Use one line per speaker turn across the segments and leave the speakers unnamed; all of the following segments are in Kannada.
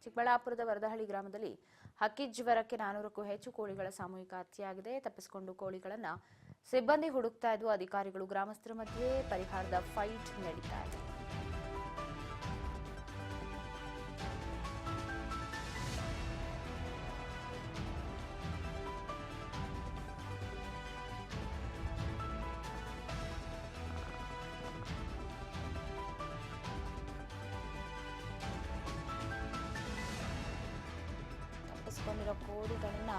ಚಿಕ್ಕಬಳ್ಳಾಪುರದ ವರದಹಳ್ಳಿ ಗ್ರಾಮದಲ್ಲಿ ಹಕ್ಕಿ ಜ್ವರಕ್ಕೆ 400ಕ್ಕೂ ಹೆಚ್ಚು ಕೋಳಿಗಳ ಸಾಮೂಹಿಕ ಹತ್ಯೆಯಾಗಿದೆ. ತಪ್ಪಿಸಿಕೊಂಡು ಕೋಳಿಗಳನ್ನು ಸಿಬ್ಬಂದಿ ಹುಡುಕ್ತಾ ಇದ್ದು ಅಧಿಕಾರಿಗಳು ಗ್ರಾಮಸ್ಥರ ಮಧ್ಯೆ ಪರಿಹಾರದ ಫೈಟ್ ನಡೀತಾ ಇದೆ. ತಪ್ಪಿಸಿಕೊಂಡಿರೋ ಕೋಳಿಗಳನ್ನ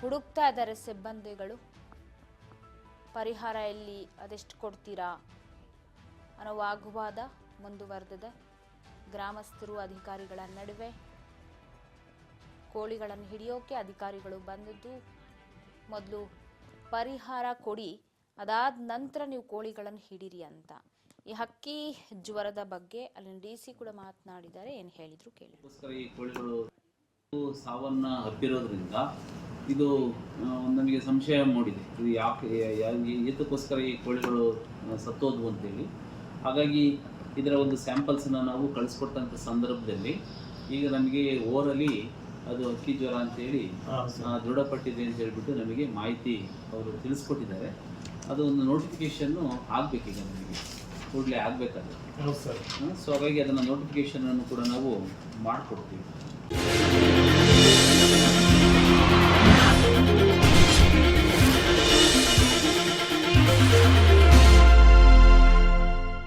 ಹುಡುಕ್ತಾ ಇದ್ದಾರೆ ಸಿಬ್ಬಂದಿಗಳು. ಪರಿಹಾರ ಎಲ್ಲಿ, ಅದೆಷ್ಟು ಕೊಡ್ತೀರಾ ಅನ್ನೋ ವಾಗ್ವಾದ ಮುಂದುವರೆದಿದೆ. ಗ್ರಾಮಸ್ಥರು ಅಧಿಕಾರಿಗಳ ನಡುವೆ ಕೋಳಿಗಳನ್ನು ಹಿಡಿಯೋಕೆ ಅಧಿಕಾರಿಗಳು ಬಂದದ್ದು ಮೊದಲು ಪರಿಹಾರ ಕೊಡಿ, ಅದಾದ ನಂತರ ನೀವು ಕೋಳಿಗಳನ್ನು ಹಿಡೀರಿ ಅಂತ. ಈ ಹಕ್ಕಿ ಜ್ವರದ ಬಗ್ಗೆ ಅಲ್ಲಿನ ಡಿಸಿ ಕೂಡ ಮಾತನಾಡಿದ್ದಾರೆ. ಏನು ಹೇಳಿದ್ರು ಕೇಳಿ.
ಈ ಕೋಳಿಗಳು ಸಾವನ್ನ ಅಪ್ಪಿರೋದ್ರಿಂದ ಇದು ನಮಗೆ ಸಂಶಯ ಮೂಡಿದೆ, ಇದು ಏತಕ್ಕೋಸ್ಕರ ಈ ಕೋಳಿಗಳು ಸತ್ತೋದ್ವು ಅಂತೇಳಿ. ಹಾಗಾಗಿ ಇದರ ಒಂದು ಸ್ಯಾಂಪಲ್ಸನ್ನು ನಾವು ಕಳಿಸ್ಕೊಟ್ಟಂಥ ಸಂದರ್ಭದಲ್ಲಿ ಈಗ ನಮಗೆ ಓರಲಿ ಅದು ಹಕ್ಕಿ ಜ್ವರ ಅಂತೇಳಿ ದೃಢಪಟ್ಟಿದೆ ಅಂತ ಹೇಳ್ಬಿಟ್ಟು ನಮಗೆ ಮಾಹಿತಿ ಅವರು ತಿಳಿಸ್ಕೊಟ್ಟಿದ್ದಾರೆ. ಅದು ಒಂದು ನೋಟಿಫಿಕೇಶನ್ನು ಆಗಬೇಕೀಗ ನಮಗೆ ಕೂಡಲೇ ಆಗಬೇಕಾದ್ರೆ. ಸೊ ಹಾಗಾಗಿ ಅದನ್ನು ನೋಟಿಫಿಕೇಶನನ್ನು ಕೂಡ ನಾವು ಮಾಡಿಕೊಡ್ತೀವಿ.